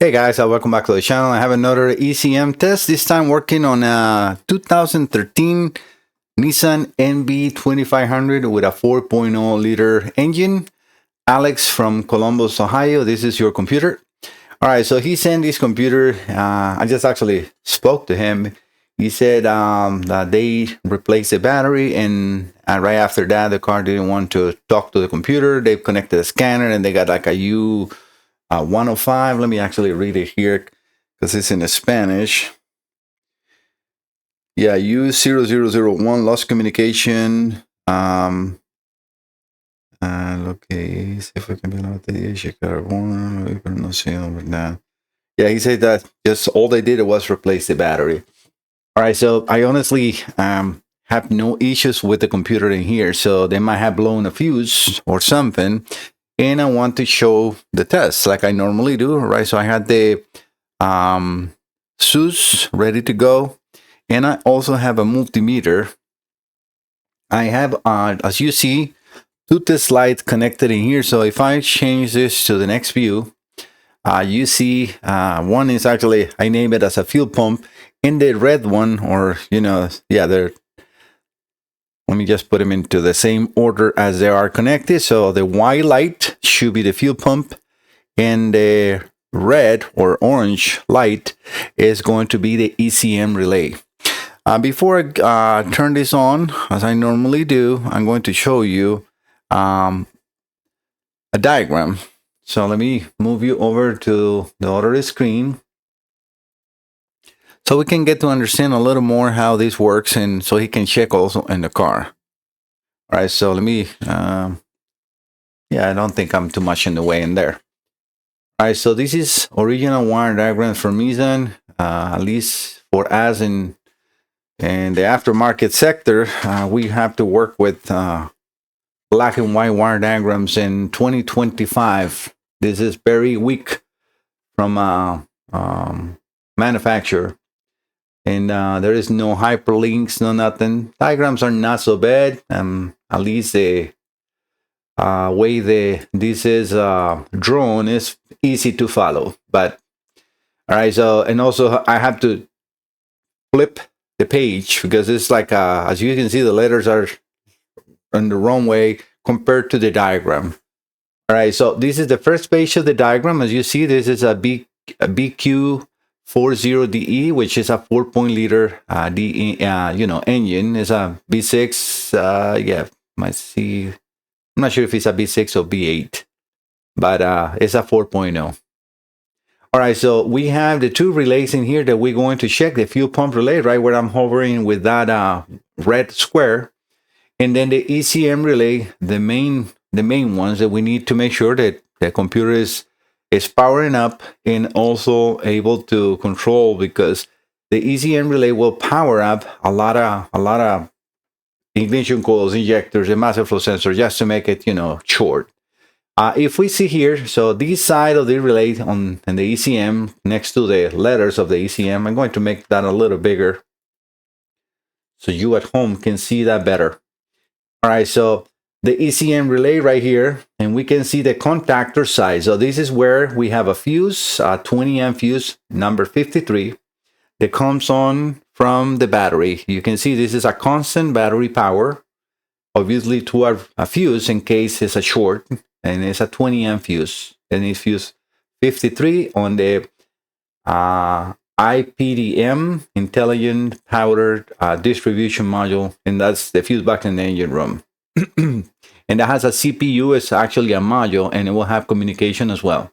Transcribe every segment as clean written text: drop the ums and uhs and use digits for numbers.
Hey guys, welcome back to the channel. I have another ECM test, this time working on a 2013 Nissan NV2500 with a 4.0 liter engine. Alex from Columbus, Ohio, this is your computer. Alright, so he sent this computer, I just actually spoke to him. He said that they replaced the battery, and right after that the car didn't want to talk to the computer. They've connected a scanner and they got like a U105. Let me actually read it here because it's in Spanish. Yeah, U0001 lost communication. Okay, see if we can be able to checar one, pero no sé, ¿verdad? Yeah, he said that just all they did was replace the battery. All right, so I honestly have no issues with the computer in here, so they might have blown a fuse or something, and I want to show the test like I normally do, right? So I had the SUS ready to go, and I also have a multimeter. I have, as you see, two test lights connected in here. So if I change this to the next view, you see one is actually, I name it as a fuel pump, and the red one, or they're, let me just put them into the same order as they are connected. So the white light should be the fuel pump, and the red or orange light is going to be the ECM relay. Before I turn this on, as I normally do, I'm going to show you a diagram. So let me move you over to the other screen so we can get to understand a little more how this works, and so he can check also in the car. All right, so let me, I don't think I'm too much in the way in there. All right, so this is original wire diagram from Nissan, at least for us in the aftermarket sector. We have to work with black and white wire diagrams in 2025. This is very weak from manufacturer, and there is no hyperlinks, no nothing. Diagrams are not so bad. At least the way this is drawn is easy to follow. But all right, so, and also I have to flip the page because it's like as you can see, the letters are in the wrong way compared to the diagram. All right, so this is the first page of the diagram. As you see, this is a BQ40DE, which is a 4.0 liter DE, engine. It's a V6. Might see. I'm not sure if it's a V6 or V8, but it's a 4.0. All right, so we have the two relays in here that we're going to check. The fuel pump relay, right where I'm hovering with that red square, and then the ECM relay, the main ones that we need to make sure that the computer is powering up and also able to control, because the ECM relay will power up a lot of ignition coils, injectors, and master flow sensor, just to make it short. If we see here, so this side of the relay on the ECM next to the letters of the ECM, I'm going to make that a little bigger so you at home can see that better. All right, so the ECM relay right here, and we can see the contactor size. So this is where we have a fuse, a 20 amp fuse, number 53, that comes on from the battery. You can see this is a constant battery power, obviously to a fuse in case it's a short, and it's a 20 amp fuse, and it's fuse 53 on the IPDM, Intelligent Power Distribution Module, and that's the fuse box in the engine room. And that has a CPU. It's actually a module, and it will have communication as well.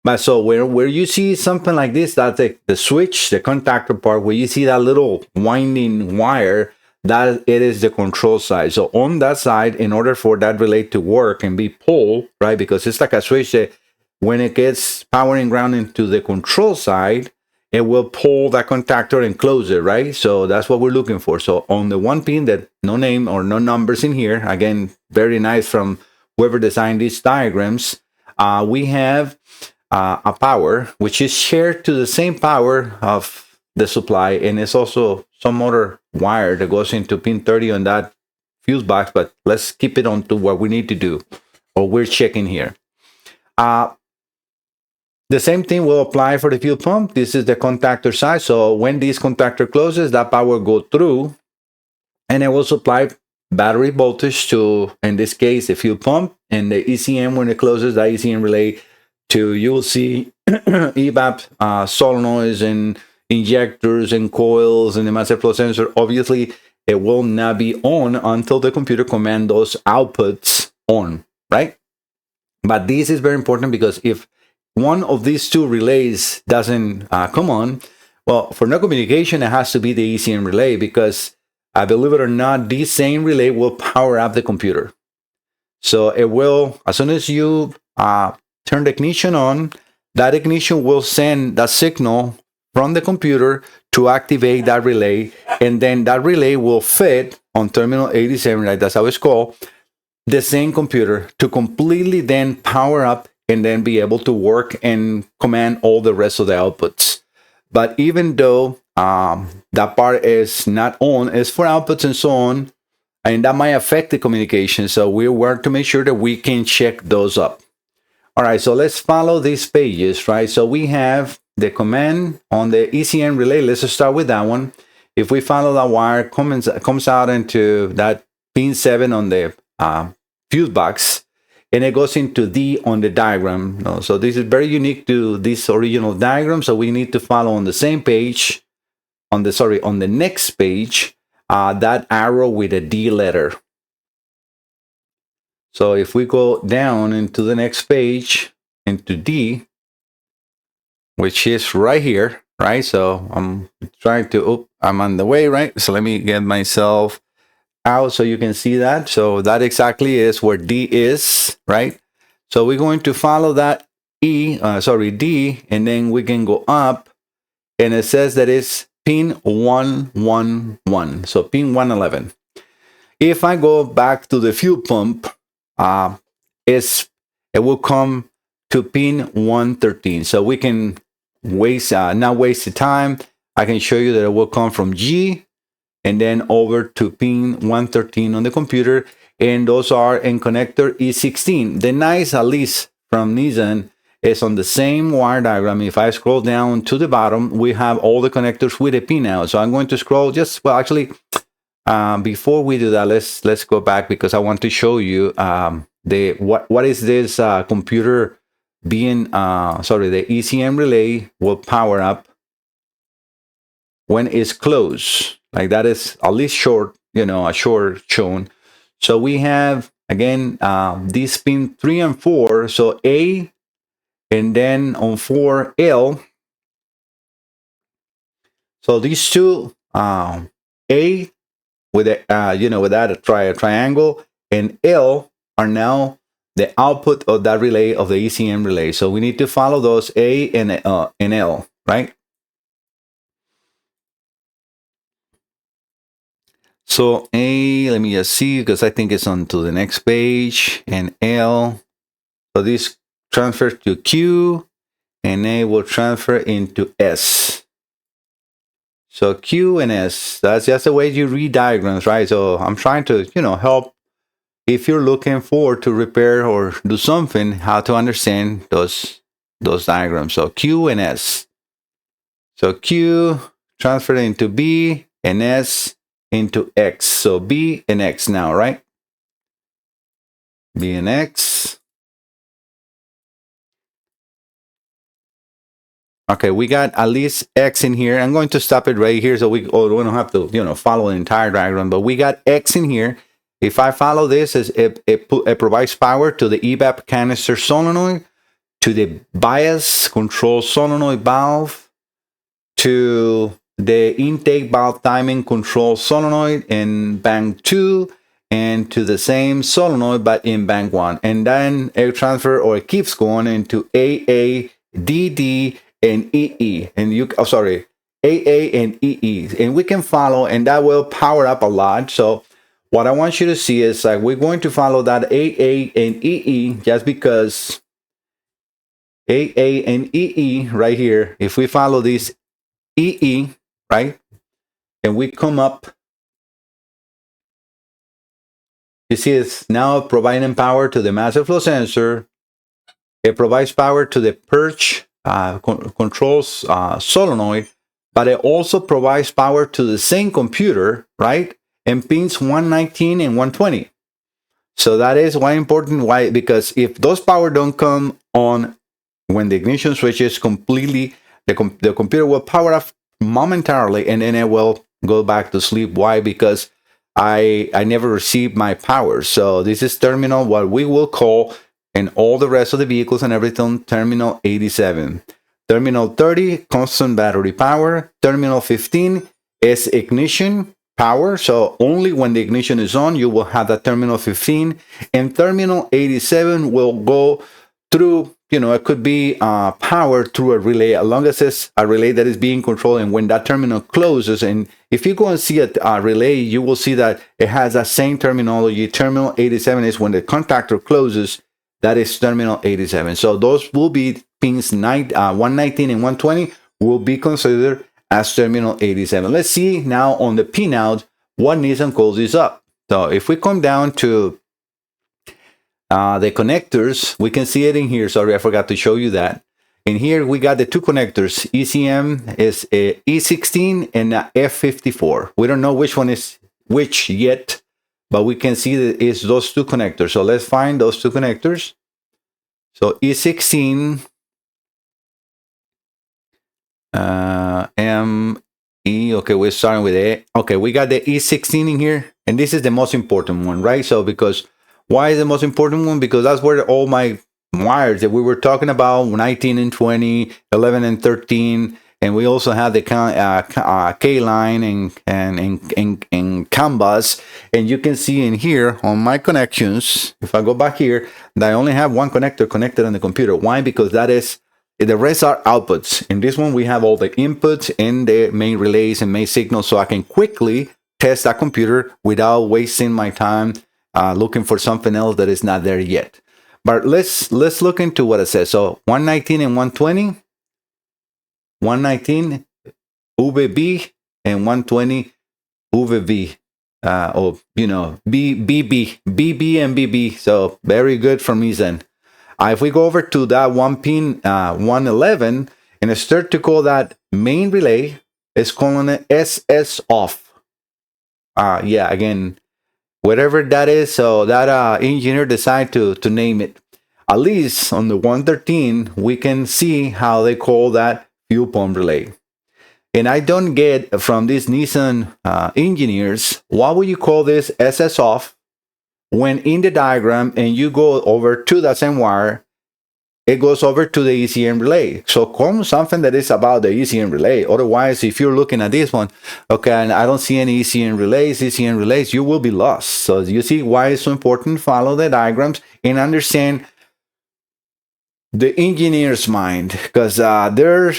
But so where you see something like this, that's the switch, the contactor part, where you see that little winding wire, that it is the control side. So on that side, in order for that relay to work and be pulled, right, because it's like a switch that when it gets power and ground into the control side, it will pull that contactor and close it, right? So that's what we're looking for. So on the one pin that no name or no numbers in here, again, very nice from whoever designed these diagrams, we have a power, which is shared to the same power of the supply, and it's also some other wire that goes into pin 30 on that fuse box, but let's keep it on to what we need to do, or we're checking here. The same thing will apply for the fuel pump. This is the contactor side. So when this contactor closes, that power go through, and it will supply battery voltage to, in this case, the fuel pump, and the ECM when it closes, that ECM relay to, you will see EVAP solenoids and injectors and coils and the master flow sensor. Obviously, it will not be on until the computer command those outputs on, right? But this is very important because if one of these two relays doesn't come on, well, for no communication, it has to be the ECM relay because, believe it or not, this same relay will power up the computer. So it will, as soon as you turn the ignition on, that ignition will send that signal from the computer to activate that relay, and then that relay will feed on terminal 87, right? That's how it's called, the same computer to completely then power up and then be able to work and command all the rest of the outputs. But even though that part is not on, it's for outputs and so on, and that might affect the communication. So we want to make sure that we can check those up. All right, so let's follow these pages, right? So we have the command on the ECM relay. Let's start with that one. If we follow that wire, comes out into that pin 7 on the fuse box, and it goes into D on the diagram. So this is very unique to this original diagram. So we need to follow on the same page, on the next page, that arrow with a D letter. So if we go down into the next page, into D, which is right here, right? So I'm trying to, I'm on the way, right? So let me get myself out so you can see that. So that exactly is where D is, right? So we're going to follow that D, and then we can go up, and it says that it's pin 111. So pin 111. If I go back to the fuel pump, it will come to pin 113. So we can not waste the time. I can show you that it will come from G and then over to pin 113 on the computer, and those are in connector E16. The nice, at least from Nissan, is on the same wire diagram. If I scroll down to the bottom, we have all the connectors with a pin out. So I'm going to scroll actually, before we do that, let's go back because I want to show you what is this computer being the ECM relay will power up when it's closed. Like that is at least short, a short shown. So we have again this pin 3 and 4. So A, and then on 4 L. So these two A with a with that triangle, and L are now the output of that relay, of the ECM relay. So we need to follow those A and L, right? So A, let me just see, because I think it's on to the next page, and L. So this transfers to Q, and A will transfer into S. So Q and S, that's just the way you read diagrams, right? So I'm trying to, help if you're looking forward to repair or do something, how to understand those diagrams. So Q and S. So Q transferred into B, and S into X. So B and X now, right? B and X. Okay, we got at least X in here. I'm going to stop it right here so we don't have to, follow the entire diagram, but we got X in here. If I follow this, it provides power to the EVAP canister solenoid, to the bias control solenoid valve, to the intake valve timing control solenoid in bank 2, and to the same solenoid but in bank 1. And then it transfer, or it keeps going into AA, DD, and EE. And AA and EE. And we can follow, and that will power up a lot. So what I want you to see is like we're going to follow that AA and EE just because AA and EE right here, if we follow this EE, right, and we come up, you see it's now providing power to the master flow sensor. It provides power to the purge controls solenoid, but it also provides power to the same computer, right? And pins 119 and 120. So that is why important. Why? Because if those power don't come on when the ignition switch is completely, the computer will power off momentarily and then it will go back to sleep. Why? Because I never received my power. So this is terminal, what we will call, in all the rest of the vehicles and everything, terminal 87. Terminal 30, constant battery power. Terminal 15 is ignition power. So only when the ignition is on, you will have that terminal 15. And terminal 87 will go through, it could be power through a relay, as long as it's a relay that is being controlled. And when that terminal closes, and if you go and see a relay, you will see that it has that same terminology. Terminal 87 is when the contactor closes. That is terminal 87. So those will be pins 119 and 120 will be considered as terminal 87. Let's see now on the pinout what Nissan calls this up. So if we come down to the connectors, we can see it in here. Sorry, I forgot to show you that. In here, we got the two connectors. ECM is a E16 and a F54. We don't know which one is which yet, but we can see that it's those two connectors. So let's find those two connectors. So E16 ME. Okay, we're starting with A. Okay, we got the E16 in here, and this is the most important one, right? So because why is the most important one? Because that's where all my wires that we were talking about, 19 and 20, 11 and 13, and we also have the K line and CAN bus. And you can see in here on my connections, if I go back here, that I only have one connector connected on the computer. Why? Because that is, the rest are outputs. In this one, we have all the inputs and the main relays and main signals, so I can quickly test that computer without wasting my time looking for something else that is not there yet. But let's look into what it says. So 119 and 120, 119 VB and 120 VB. BB and BB. So very good from Nissan. If we go over to that one pin 111 and start to call that main relay, is calling it SS off. Again, whatever that is, so that engineer decided to name it. At least on the 113, we can see how they call that fuel pump relay. And I don't get from these Nissan engineers, why would you call this SS off when in the diagram and you go over to that same wire, it goes over to the ECM relay. So call something that is about the ECM relay. Otherwise, if you're looking at this one, okay, and I don't see any ECM relays, you will be lost. So you see why it's so important. Follow the diagrams and understand the engineer's mind, because they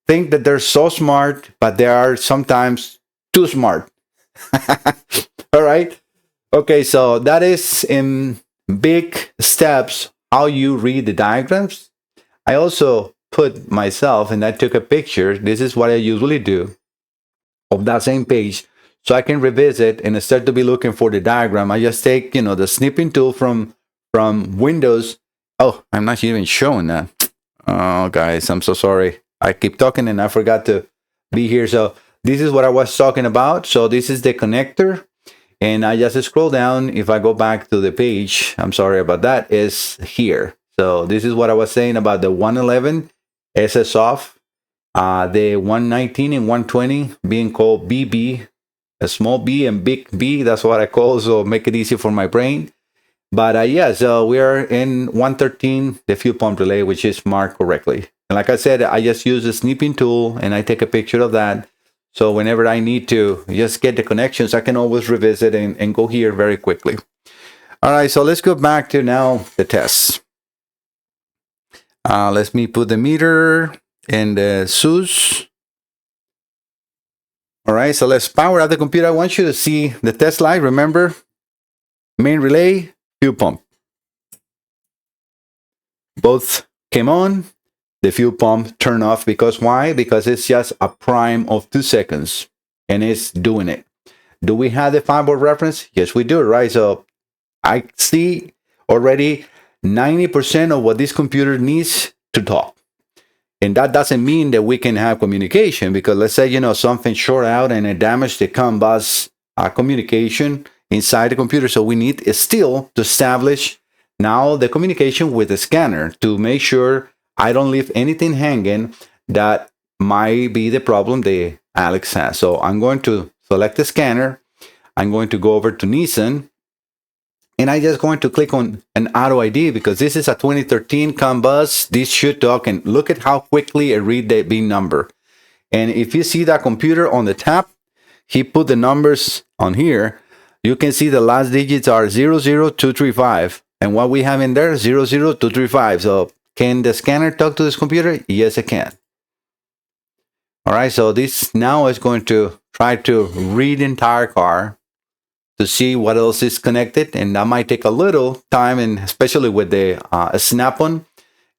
think that they're so smart, but they are sometimes too smart. All right. Okay, so that is in big steps how you read the diagrams. I also put myself, and I took a picture. This is what I usually do of that same page, so I can revisit and start to be looking for the diagram. I just take, the snipping tool from Windows. Oh, I'm not even showing that. Oh, guys, I'm so sorry. I keep talking and I forgot to be here. So this is what I was talking about. So this is the connector. And I just scroll down. If I go back to the page, I'm sorry about that, is here. So this is what I was saying about the 111 SS off, the 119 and 120 being called BB, a small b and big B. That's what I call, so make it easy for my brain. But so we are in 113, the fuel pump relay, which is marked correctly. And like I said, I just use the snipping tool and I take a picture of that. So whenever I need to just get the connections, I can always revisit and go here very quickly. All right, so let's go back to now the tests. Let me put the meter and the SUS. All right, so let's power up the computer. I want you to see the test light. Remember, main relay, fuel pump. Both came on. The fuel pump turned off because why? Because it's just a prime of 2 seconds and it's doing it. Do we have the 5-volt reference? Yes, we do, right? So I see already 90% of what this computer needs to talk. And that doesn't mean that we can have communication, because let's say, something short out and it damaged the CAN bus communication inside the computer. So we need still to establish now the communication with the scanner to make sure I don't leave anything hanging that might be the problem that Alex has. So I'm going to select the scanner. I'm going to go over to Nissan, and I'm just going to click on an auto ID because this is a 2013 CAN bus. This should talk, and look at how quickly it read the VIN number. And if you see that computer on the top, he put the numbers on here. You can see the last digits are 00235. And what we have in there, 00235. So can the scanner talk to this computer? Yes, it can. All right, so this now is going to try to read the entire car to see what else is connected. And that might take a little time, and especially with the snap-on.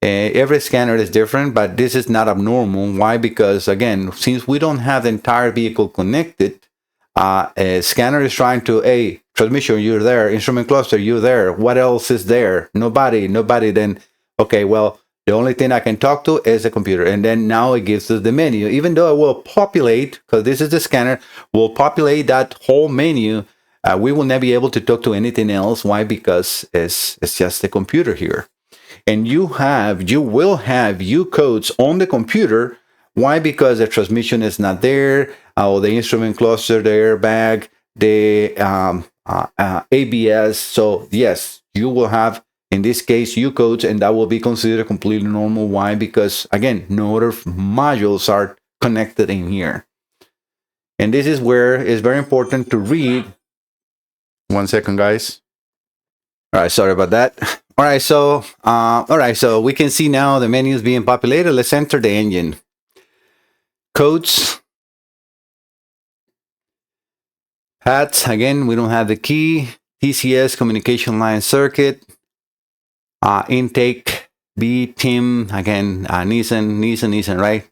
Every scanner is different, but this is not abnormal. Why? Because, again, since we don't have the entire vehicle connected, a scanner is trying to, hey, transmission, you're there. Instrument cluster, you're there. What else is there? Nobody. Then, okay, well, the only thing I can talk to is the computer. And then now it gives us the menu. Even though it will populate, because this is the scanner, will populate that whole menu. We will never be able to talk to anything else. Why? Because it's just the computer here. And you will have U codes on the computer. Why? Because the transmission is not there, or the instrument cluster, the airbag, the ABS. So yes, you will have, in this case, U codes, and that will be considered completely normal. Why? Because, again, no other modules are connected in here. And this is where it's very important to read. 1 second, guys. All right, sorry about that. All right, so we can see now the menu is being populated. Let's enter the engine codes. Hats, again, we don't have the key. TCS, communication line circuit. Intake, B, TIM, again, Nissan, right?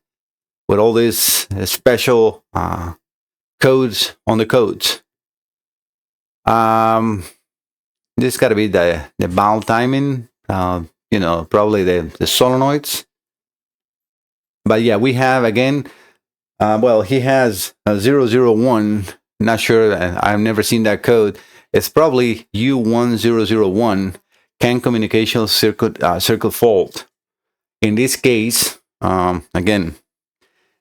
With all these special codes on the codes. This got to be the valve timing, probably the solenoids. But yeah, we have, again, he has a 001. Not sure, I've never seen that code. It's probably U1001, CAN communication circuit fault. In this case, again,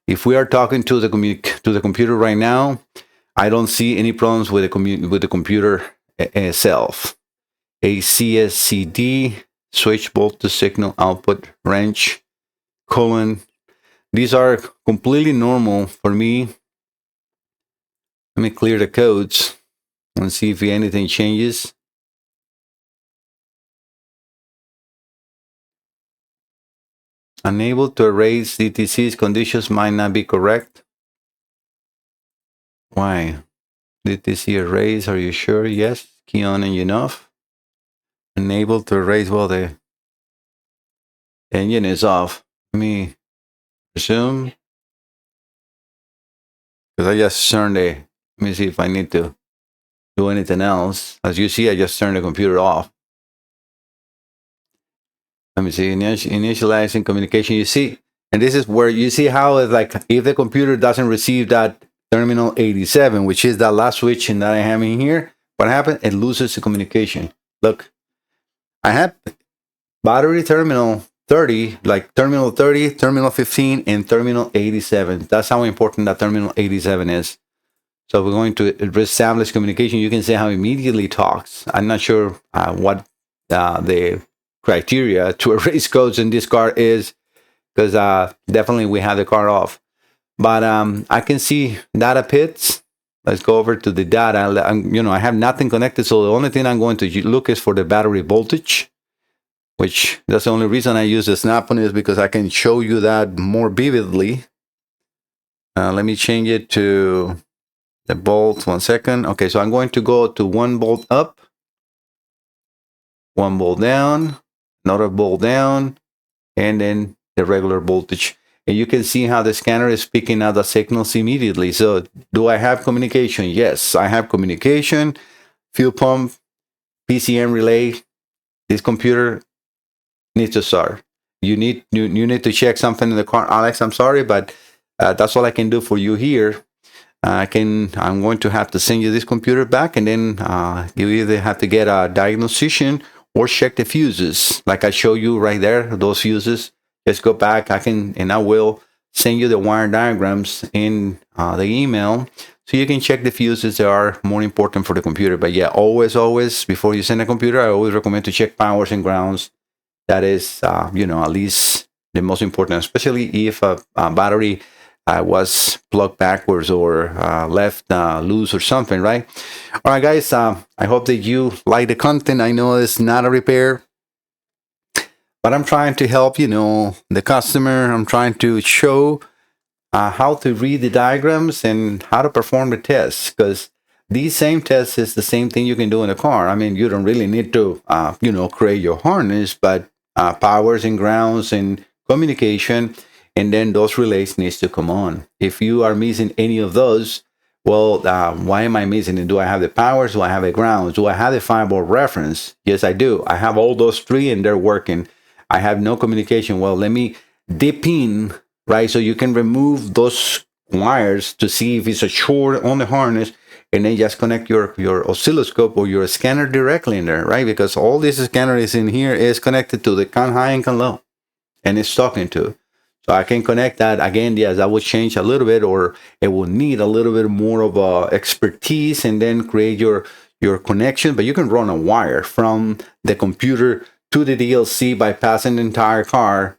if we are talking to the computer right now, I don't see any problems with the computer itself. A CSCD, switch bolt to signal output, wrench, colon. These are completely normal for me. Let me clear the codes and see if anything changes. Unable to erase DTC's conditions might not be correct. Why? DTC erase, are you sure? Yes. Key on engine off. Unable to erase, well, the engine is off. Let me resume. Because I just turned let me see if I need to do anything else. As you see, I just turned the computer off. Let me see, initializing communication. You see, and this is where you see how it's like, if the computer doesn't receive that terminal 87, which is that last switch that I have in here, what happened? It loses the communication. Look, I have battery terminal 30, like terminal 30, terminal 15, and terminal 87. That's how important that terminal 87 is. So we're going to reestablish communication. You can see how immediately it talks. I'm not sure what the criteria to erase codes in this car is, because definitely we have the car off. But I can see data pits. Let's go over to the data. I have nothing connected, so the only thing I'm going to look is for the battery voltage, which that's the only reason I use the snap-on, is because I can show you that more vividly. Let me change it to the volt. 1 second. Okay, so I'm going to go to 1 volt up, 1 volt down, another volt down, and then the regular voltage. And you can see how the scanner is picking out the signals immediately. So do I have communication? Yes, I have communication. Fuel pump, PCM relay. This computer needs to start. you need to check something in the car, Alex. I'm sorry, but that's all I can do for you here. I'm going to have to send you this computer back, and then you either have to get a diagnostician or check the fuses, like I show you right there. Those fuses. Just go back. I will send you the wire diagrams in the email, so you can check the fuses that are more important for the computer. But yeah, always before you send a computer, I always recommend to check powers and grounds. That is, at least the most important, especially if a battery was plugged backwards or left loose or something, right? All right, guys. I hope that you like the content. I know it's not a repair, but I'm trying to help, the customer. I'm trying to show how to read the diagrams and how to perform the tests, because these same tests is the same thing you can do in a car. I mean, you don't really need to, create your harness, but powers and grounds and communication, and then those relays needs to come on. If you are missing any of those, well, why am I missing it? Do I have the powers? Do I have the grounds? Do I have the 5-volt reference? Yes, I do. I have all those three and they're working. I have no communication. Well, let me dip in, right? So you can remove those wires to see if it's a short on the harness, and then just connect your oscilloscope or your scanner directly in there, right? Because all this scanner is in here is connected to the can high and can low, and it's talking to. So I can connect that again. Yes, that would change a little bit, or it will need a little bit more of expertise, and then create your connection. But you can run a wire from the computer to the DLC by passing the entire car,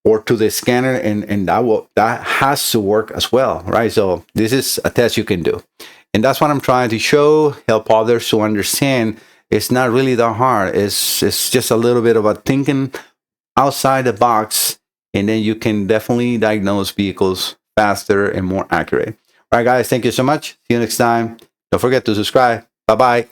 or to the scanner, and that has to work as well, right? So this is a test you can do, and that's what I'm trying to show, help others to understand. It's not really that hard. It's just a little bit about thinking outside the box, and then you can definitely diagnose vehicles faster and more accurate. All right, guys, thank you so much. See you next time. Don't forget to subscribe. Bye bye.